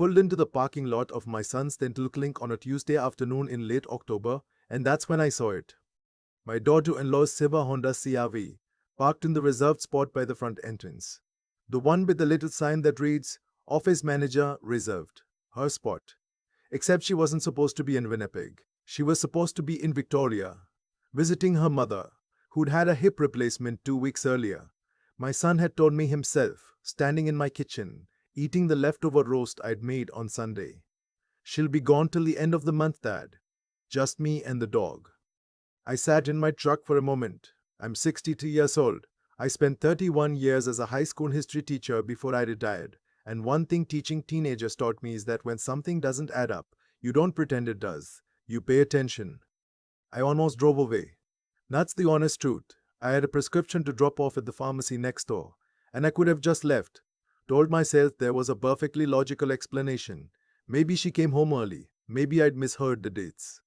pulled into the parking lot of my son's dental clinic on a Tuesday afternoon in late October, and that's when I saw it. My daughter-in-law's silver Honda CR-V, parked in the reserved spot by the front entrance. The one with the little sign that reads, Office Manager Reserved. Her spot. Except she wasn't supposed to be in Winnipeg. She was supposed to be in Victoria, visiting her mother, who'd had a hip replacement 2 weeks earlier. My son had told me himself, standing in my kitchen, eating the leftover roast I'd made on Sunday. She'll be gone till the end of the month, Dad. Just me and the dog. I sat in my truck for a moment. I'm 62 years old. I spent 31 years as a high school history teacher before I retired. And one thing teaching teenagers taught me is that when something doesn't add up, you don't pretend it does. You pay attention. I almost drove away. That's the honest truth. I had a prescription to drop off at the pharmacy next door, and I could have just left. Told myself there was a perfectly logical explanation. Maybe she came home early. Maybe I'd misheard the dates.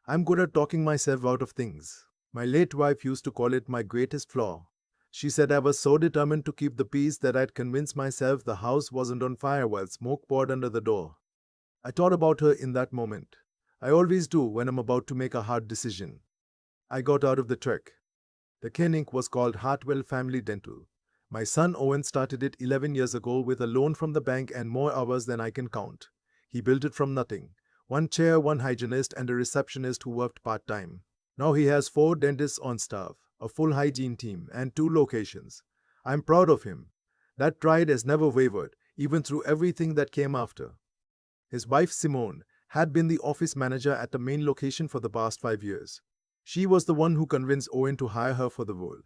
I'm good at talking myself out of things. My late wife used to call it my greatest flaw. She said I was so determined to keep the peace that I'd convinced myself the house wasn't on fire while smoke poured under the door. I thought about her in that moment. I always do when I'm about to make a hard decision. I got out of the truck. The clinic was called Hartwell Family Dental. My son Owen started it 11 years ago with a loan from the bank and more hours than I can count. He built it from nothing. One chair, one hygienist, and a receptionist who worked part-time. Now he has 4 dentists on staff, a full hygiene team, and 2 locations. I'm proud of him. That pride has never wavered, even through everything that came after. His wife Simone had been the office manager at the main location for the past 5 years. She was the one who convinced Owen to hire her for the role.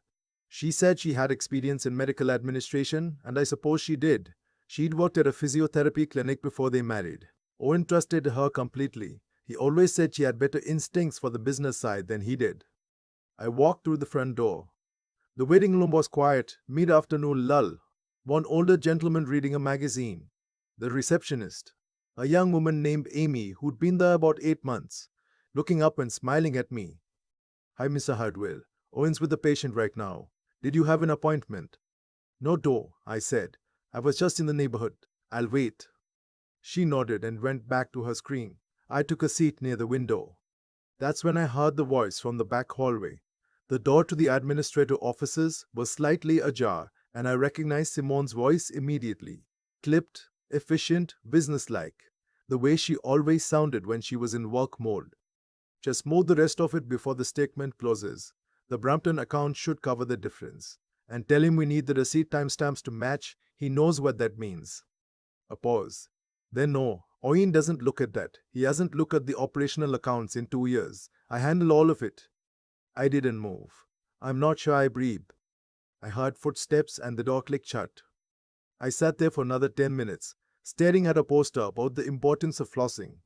She said she had experience in medical administration, and I suppose she did. She'd worked at a physiotherapy clinic before they married. Owen trusted her completely. He always said she had better instincts for the business side than he did. I walked through the front door. The waiting room was quiet, mid-afternoon lull. One older gentleman reading a magazine. The receptionist, a young woman named Amy who'd been there about 8 months, looking up and smiling at me. Hi, Mr. Hartwell. Owen's with the patient right now. Did you have an appointment? No, dough, I said. I was just in the neighborhood. I'll wait. She nodded and went back to her screen. I took a seat near the window. That's when I heard the voice from the back hallway. The door to the administrative offices was slightly ajar, and I recognized Simone's voice immediately. Clipped, efficient, businesslike. The way she always sounded when she was in work mode. Just move the rest of it before the statement closes. The Brampton account should cover the difference. And tell him we need the receipt timestamps to match. He knows what that means. A pause. Then no, Owen doesn't look at that. He hasn't looked at the operational accounts in 2 years. I handle all of it. I didn't move. I'm not sure I breathed. I heard footsteps and the door clicked shut. I sat there for another 10 minutes, staring at a poster about the importance of flossing,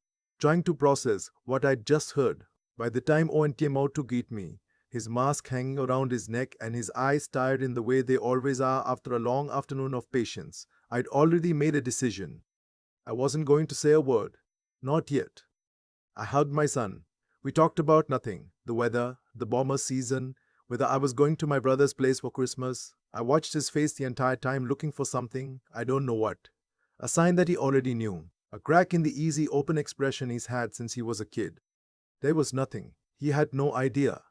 trying to process what I'd just heard. By the time Owen came out to greet me, his mask hanging around his neck and his eyes tired in the way they always are after a long afternoon of patience, I'd already made a decision. I wasn't going to say a word. Not yet. I hugged my son. We talked about nothing. The weather, the bomber season, whether I was going to my brother's place for Christmas. I watched his face the entire time looking for something, I don't know what. A sign that he already knew. A crack in the easy open expression he's had since he was a kid. There was nothing. He had no idea.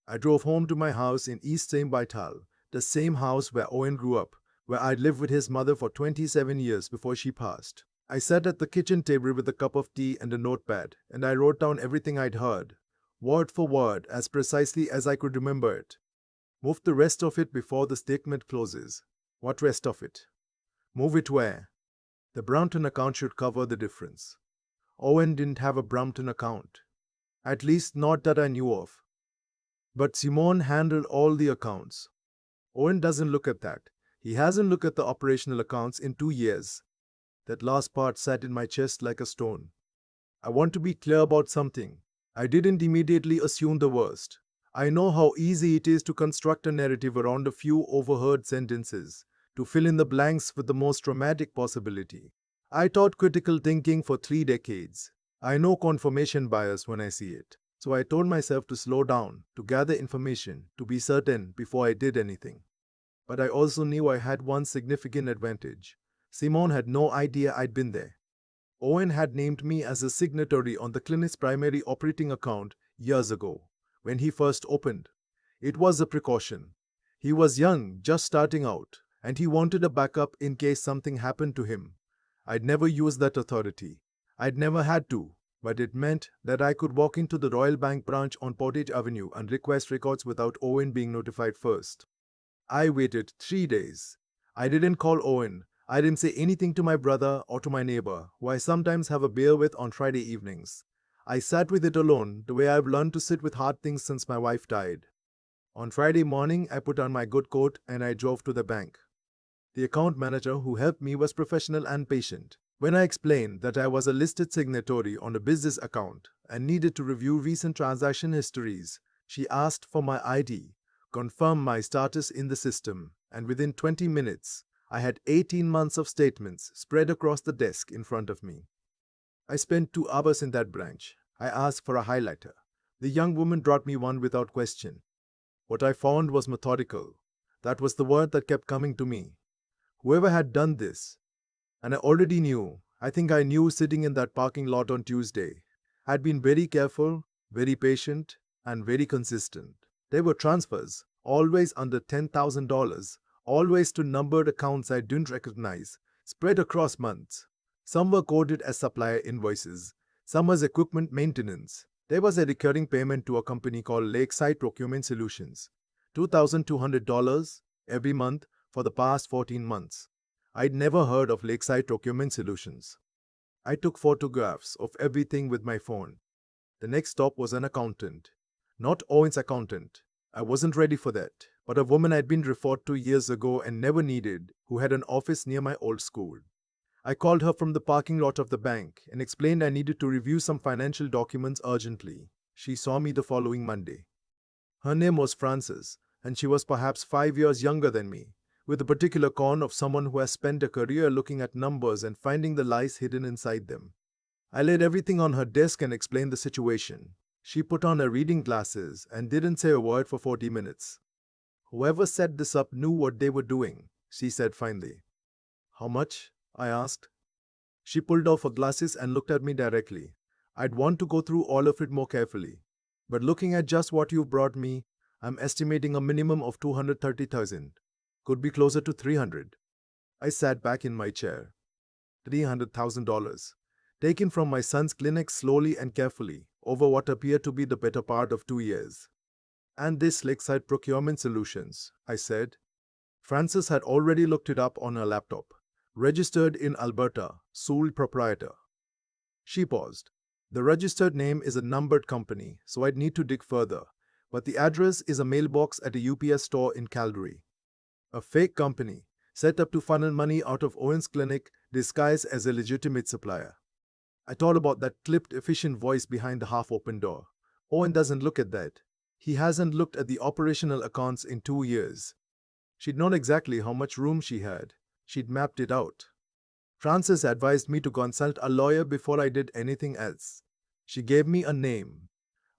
I drove home to my house in East St. Vital, the same house where Owen grew up, where I'd lived with his mother for 27 years before she passed. I sat at the kitchen table with a cup of tea and a notepad, and I wrote down everything I'd heard, word for word, as precisely as I could remember it. Move the rest of it before the statement closes. What rest of it? Move it where? The Brampton account should cover the difference. Owen didn't have a Brampton account. At least not that I knew of. But Simone handled all the accounts. Owen doesn't look at that. He hasn't looked at the operational accounts in 2 years. That last part sat in my chest like a stone. I want to be clear about something. I didn't immediately assume the worst. I know how easy it is to construct a narrative around a few overheard sentences, to fill in the blanks with the most dramatic possibility. I taught critical thinking for 3 decades. I know confirmation bias when I see it. So I told myself to slow down, to gather information, to be certain before I did anything. But I also knew I had one significant advantage. Simone had no idea I'd been there. Owen had named me as a signatory on the clinic's primary operating account years ago, when he first opened. It was a precaution. He was young, just starting out, and he wanted a backup in case something happened to him. I'd never used that authority. I'd never had to, but it meant that I could walk into the Royal Bank branch on Portage Avenue and request records without Owen being notified first. I waited 3 days. I didn't call Owen. I didn't say anything to my brother or to my neighbor, who I sometimes have a beer with on Friday evenings. I sat with it alone, the way I've learned to sit with hard things since my wife died. On Friday morning, I put on my good coat and I drove to the bank. The account manager who helped me was professional and patient. When I explained that I was a listed signatory on a business account and needed to review recent transaction histories, she asked for my ID, confirmed my status in the system, and within 20 minutes, I had 18 months of statements spread across the desk in front of me. I spent 2 hours in that branch. I asked for a highlighter. The young woman brought me one without question. What I found was methodical. That was the word that kept coming to me. Whoever had done this, and I already knew, I think I knew sitting in that parking lot on Tuesday, had been very careful, very patient, and very consistent. There were transfers, always under $10,000, always to numbered accounts I didn't recognize, spread across months. Some were coded as supplier invoices, some as equipment maintenance. There was a recurring payment to a company called Lakeside Procurement Solutions, $2,200 every month for the past 14 months. I'd never heard of Lakeside Procurement Solutions. I took photographs of everything with my phone. The next stop was an accountant. Not Owen's accountant. I wasn't ready for that, but a woman I'd been referred to years ago and never needed, who had an office near my old school. I called her from the parking lot of the bank and explained I needed to review some financial documents urgently. She saw me the following Monday. Her name was Frances, and she was perhaps 5 years younger than me, with the particular con of someone who has spent a career looking at numbers and finding the lies hidden inside them. I laid everything on her desk and explained the situation. She put on her reading glasses and didn't say a word for 40 minutes. Whoever set this up knew what they were doing, she said finally. How much? I asked. She pulled off her glasses and looked at me directly. I'd want to go through all of it more carefully, but looking at just what you've brought me, I'm estimating a minimum of 230,000. Could be closer to 300. I sat back in my chair. $300,000. Taken from my son's clinic slowly and carefully, over what appeared to be the better part of 2 years. And this Lakeside Procurement Solutions, I said. Frances had already looked it up on her laptop. Registered in Alberta, sole proprietor. She paused. The registered name is a numbered company, so I'd need to dig further, but the address is a mailbox at a UPS store in Calgary. A fake company, set up to funnel money out of Owen's clinic, disguised as a legitimate supplier. I thought about that clipped, efficient voice behind the half-open door. Owen doesn't look at that. He hasn't looked at the operational accounts in 2 years. She'd known exactly how much room she had. She'd mapped it out. Frances advised me to consult a lawyer before I did anything else. She gave me a name.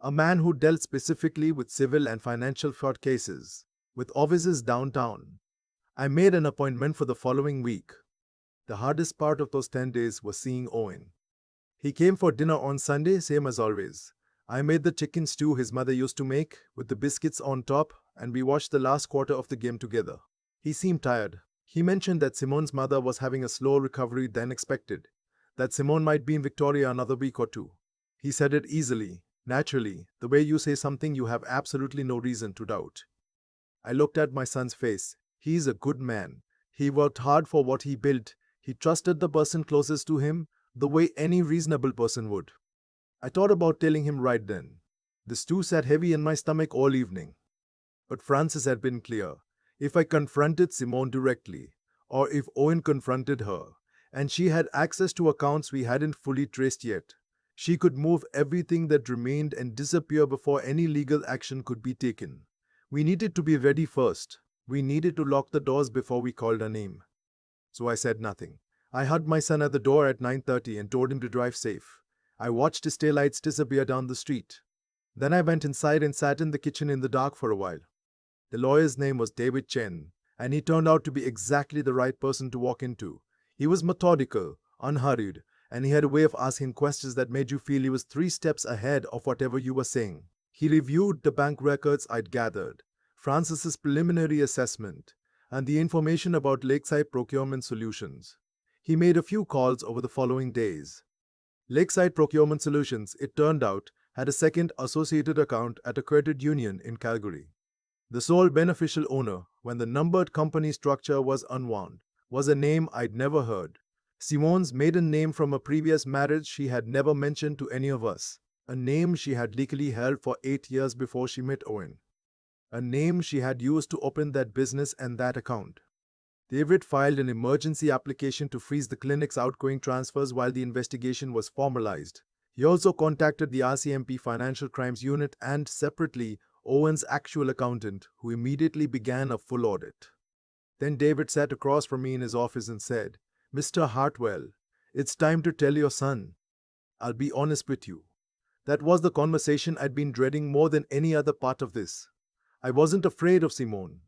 A man who dealt specifically with civil and financial fraud cases, with offices downtown. I made an appointment for the following week. The hardest part of those 10 days was seeing Owen. He came for dinner on Sunday, same as always. I made the chicken stew his mother used to make, with the biscuits on top, and we watched the last quarter of the game together. He seemed tired. He mentioned that Simone's mother was having a slower recovery than expected, that Simone might be in Victoria another week or two. He said it easily, naturally, the way you say something you have absolutely no reason to doubt. I looked at my son's face. He's a good man. He worked hard for what he built. He trusted the person closest to him the way any reasonable person would. I thought about telling him right then. The stew sat heavy in my stomach all evening. But Frances had been clear. If I confronted Simone directly, or if Owen confronted her, and she had access to accounts we hadn't fully traced yet, she could move everything that remained and disappear before any legal action could be taken. We needed to be ready first. We needed to lock the doors before we called her name. So I said nothing. I hugged my son at the door at 9:30 and told him to drive safe. I watched his taillights disappear down the street. Then I went inside and sat in the kitchen in the dark for a while. The lawyer's name was David Chen, and he turned out to be exactly the right person to walk into. He was methodical, unhurried, and he had a way of asking questions that made you feel he was 3 steps ahead of whatever you were saying. He reviewed the bank records I'd gathered, Francis's preliminary assessment, and the information about Lakeside Procurement Solutions. He made a few calls over the following days. Lakeside Procurement Solutions, it turned out, had a second associated account at a credit union in Calgary. The sole beneficial owner, when the numbered company structure was unwound, was a name I'd never heard. Simone's maiden name from a previous marriage she had never mentioned to any of us. A name she had legally held for 8 years before she met Owen. A name she had used to open that business and that account. David filed an emergency application to freeze the clinic's outgoing transfers while the investigation was formalized. He also contacted the RCMP Financial Crimes Unit and, separately, Owen's actual accountant, who immediately began a full audit. Then David sat across from me in his office and said, "Mr. Hartwell, it's time to tell your son. I'll be honest with you. That was the conversation I'd been dreading more than any other part of this. I wasn't afraid of Simone.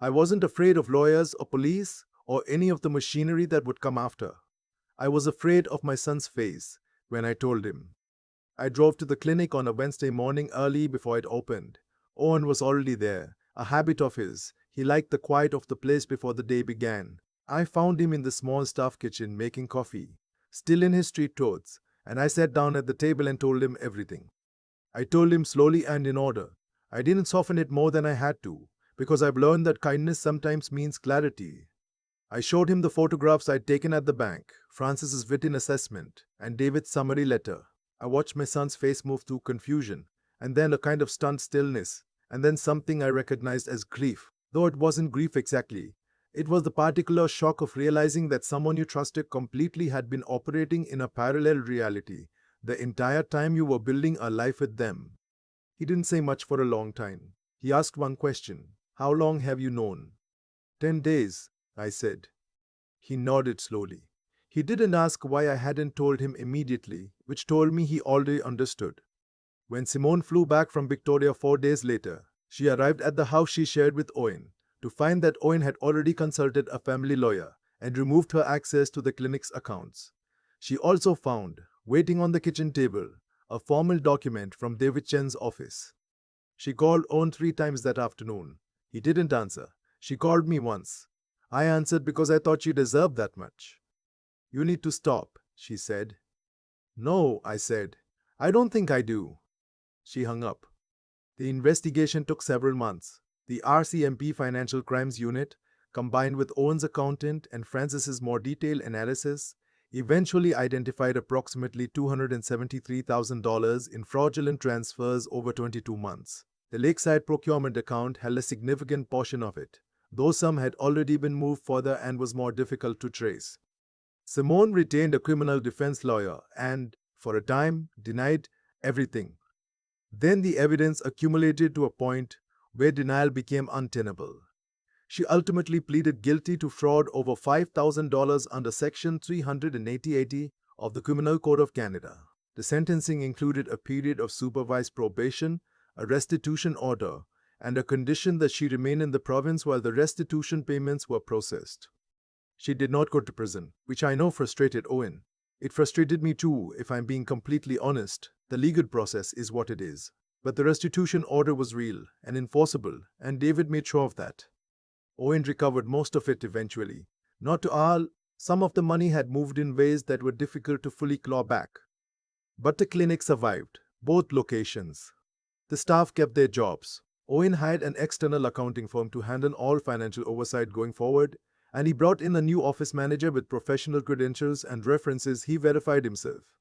I wasn't afraid of lawyers or police or any of the machinery that would come after. I was afraid of my son's face when I told him." I drove to the clinic on a Wednesday morning early before it opened. Owen was already there, a habit of his. He liked the quiet of the place before the day began. I found him in the small staff kitchen making coffee, still in his street clothes, and I sat down at the table and told him everything. I told him slowly and in order. I didn't soften it more than I had to, because I've learned that kindness sometimes means clarity. I showed him the photographs I'd taken at the bank, Francis's written assessment, and David's summary letter. I watched my son's face move through confusion, and then a kind of stunned stillness, and then something I recognized as grief. Though it wasn't grief exactly, it was the particular shock of realizing that someone you trusted completely had been operating in a parallel reality the entire time you were building a life with them. He didn't say much for a long time. He asked one question. "How long have you known?" 10 days, I said. He nodded slowly. He didn't ask why I hadn't told him immediately, which told me he already understood. When Simone flew back from Victoria 4 days later, she arrived at the house she shared with Owen to find that Owen had already consulted a family lawyer and removed her access to the clinic's accounts. She also found, waiting on the kitchen table, a formal document from David Chen's office. She called Owen 3 times that afternoon. He didn't answer. She called me once. I answered because I thought she deserved that much. "You need to stop," she said. "No," I said. "I don't think I do." She hung up. The investigation took several months. The RCMP Financial Crimes Unit, combined with Owen's accountant and Francis's more detailed analysis, eventually identified approximately $273,000 in fraudulent transfers over 22 months. The Lakeside procurement account held a significant portion of it, though some had already been moved further and was more difficult to trace. Simone retained a criminal defense lawyer and, for a time, denied everything. Then the evidence accumulated to a point where denial became untenable. She ultimately pleaded guilty to fraud over $5,000 under Section 380 of the Criminal Code of Canada. The sentencing included a period of supervised probation, a restitution order, and a condition that she remain in the province while the restitution payments were processed. She did not go to prison, which I know frustrated Owen. It frustrated me too, if I'm being completely honest. The legal process is what it is. But the restitution order was real and enforceable, and David made sure of that. Owen recovered most of it eventually. Not to all, some of the money had moved in ways that were difficult to fully claw back. But the clinic survived, both locations. The staff kept their jobs. Owen hired an external accounting firm to handle all financial oversight going forward, and he brought in a new office manager with professional credentials and references he verified himself.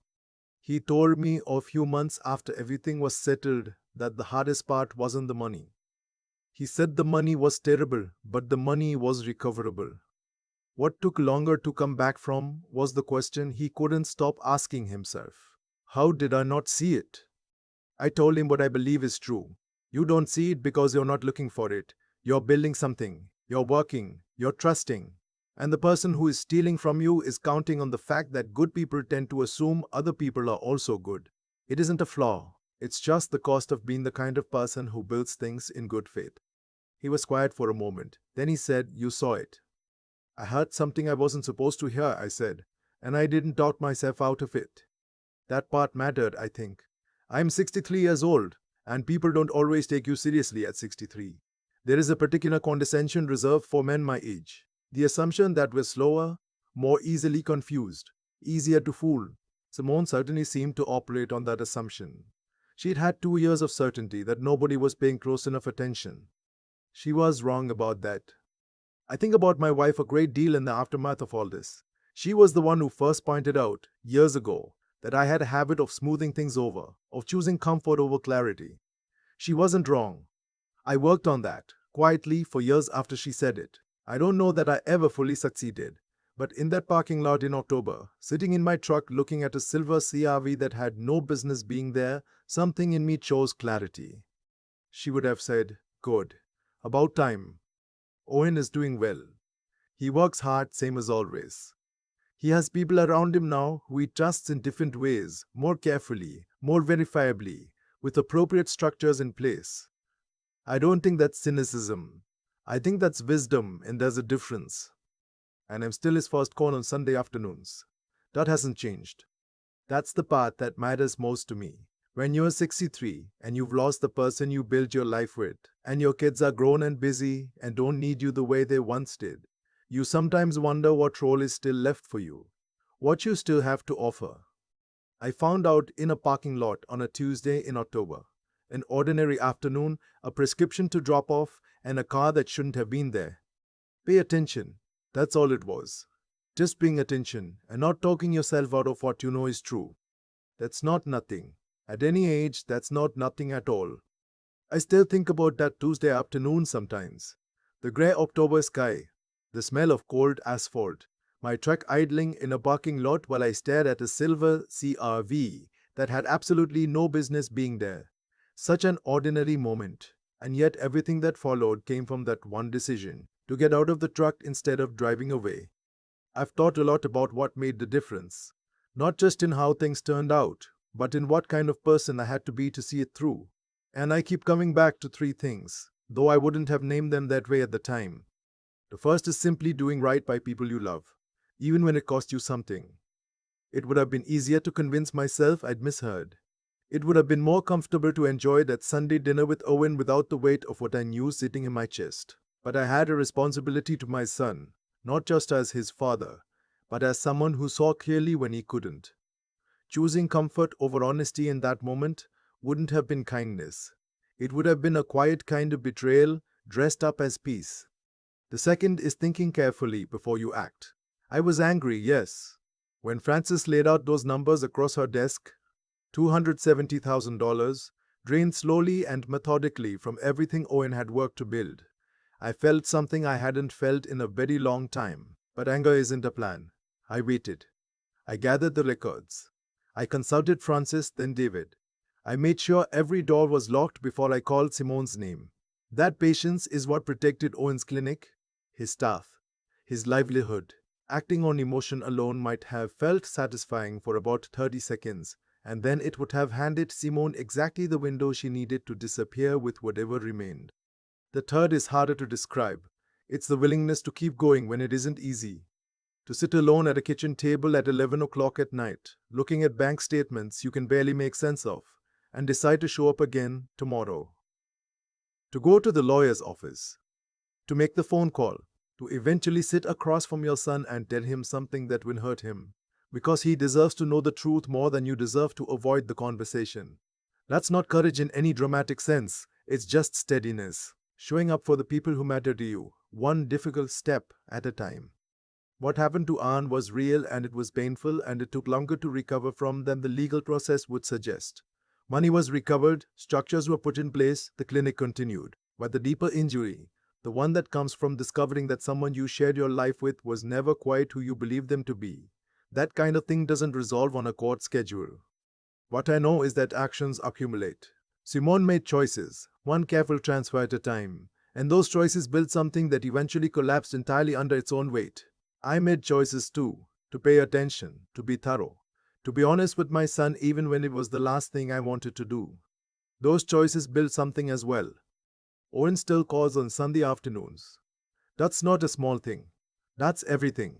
He told me a few months after everything was settled that the hardest part wasn't the money. He said the money was terrible, but the money was recoverable. What took longer to come back from was the question he couldn't stop asking himself. How did I not see it? I told him what I believe is true. You don't see it because you're not looking for it. You're building something. You're working. You're trusting. And the person who is stealing from you is counting on the fact that good people tend to assume other people are also good. It isn't a flaw. It's just the cost of being the kind of person who builds things in good faith. He was quiet for a moment. Then he said, "You saw it." "I heard something I wasn't supposed to hear," I said. and I didn't doubt myself out of it. That part mattered, I think. I'm 63 years old, and people don't always take you seriously at 63. There is a particular condescension reserved for men my age. The assumption that we're slower, more easily confused, easier to fool. Simone certainly seemed to operate on that assumption. She'd had 2 years of certainty that nobody was paying close enough attention. She was wrong about that. I think about my wife a great deal in the aftermath of all this. She was the one who first pointed out, years ago, that I had a habit of smoothing things over, of choosing comfort over clarity. She wasn't wrong. I worked on that, quietly, for years after she said it. I don't know that I ever fully succeeded. But in that parking lot in October, sitting in my truck looking at a silver CRV that had no business being there, something in me chose clarity. She would have said, "Good. About time. Owen is doing well. He works hard, same as always. He has people around him now who he trusts in different ways, more carefully, more verifiably, with appropriate structures in place." I don't think that's cynicism. I think that's wisdom, and there's a difference. And I'm still his first call on Sunday afternoons. That hasn't changed. That's the part that matters most to me. When you're 63 and you've lost the person you built your life with, and your kids are grown and busy and don't need you the way they once did, you sometimes wonder what role is still left for you, what you still have to offer. I found out in a parking lot on a Tuesday in October. An ordinary afternoon, a prescription to drop off, and a car that shouldn't have been there. Pay attention. That's all it was. Just paying attention and not talking yourself out of what you know is true. That's not nothing. At any age, that's not nothing at all. I still think about that Tuesday afternoon sometimes. The grey October sky, the smell of cold asphalt, my truck idling in a parking lot while I stared at a silver CRV that had absolutely no business being there. Such an ordinary moment, and yet everything that followed came from that one decision, to get out of the truck instead of driving away. I've thought a lot about what made the difference, not just in how things turned out, but in what kind of person I had to be to see it through. And I keep coming back to three things, though I wouldn't have named them that way at the time. The first is simply doing right by people you love, even when it cost you something. It would have been easier to convince myself I'd misheard. It would have been more comfortable to enjoy that Sunday dinner with Owen without the weight of what I knew sitting in my chest. But I had a responsibility to my son, not just as his father, but as someone who saw clearly when he couldn't. Choosing comfort over honesty in that moment wouldn't have been kindness. It would have been a quiet kind of betrayal dressed up as peace. The second is thinking carefully before you act. I was angry, yes. When Frances laid out those numbers across her desk, $270,000, drained slowly and methodically from everything Owen had worked to build, I felt something I hadn't felt in a very long time. But anger isn't a plan. I waited. I gathered the records. I consulted Francis, then David. I made sure every door was locked before I called Simone's name. That patience is what protected Owen's clinic, his staff, his livelihood. Acting on emotion alone might have felt satisfying for about 30 seconds, and then it would have handed Simone exactly the window she needed to disappear with whatever remained. The third is harder to describe. It's the willingness to keep going when it isn't easy. To sit alone at a kitchen table at 11 o'clock at night, looking at bank statements you can barely make sense of, and decide to show up again tomorrow. To go to the lawyer's office. To make the phone call. To eventually sit across from your son and tell him something that will hurt him, because he deserves to know the truth more than you deserve to avoid the conversation. That's not courage in any dramatic sense, it's just steadiness. Showing up for the people who matter to you, one difficult step at a time. What happened to Anne was real and it was painful and it took longer to recover from than the legal process would suggest. Money was recovered, structures were put in place, the clinic continued. But the deeper injury, the one that comes from discovering that someone you shared your life with was never quite who you believed them to be, that kind of thing doesn't resolve on a court schedule. What I know is that actions accumulate. Simone made choices, one careful transfer at a time, and those choices built something that eventually collapsed entirely under its own weight. I made choices too, to pay attention, to be thorough, to be honest with my son even when it was the last thing I wanted to do. Those choices built something as well. Owen still calls on Sunday afternoons. That's not a small thing. That's everything.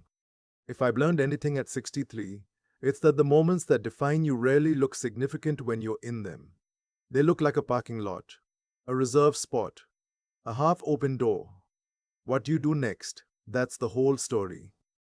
If I've learned anything at 63, it's that the moments that define you rarely look significant when you're in them. They look like a parking lot, a reserved spot, a half-open door. What you do next, that's the whole story.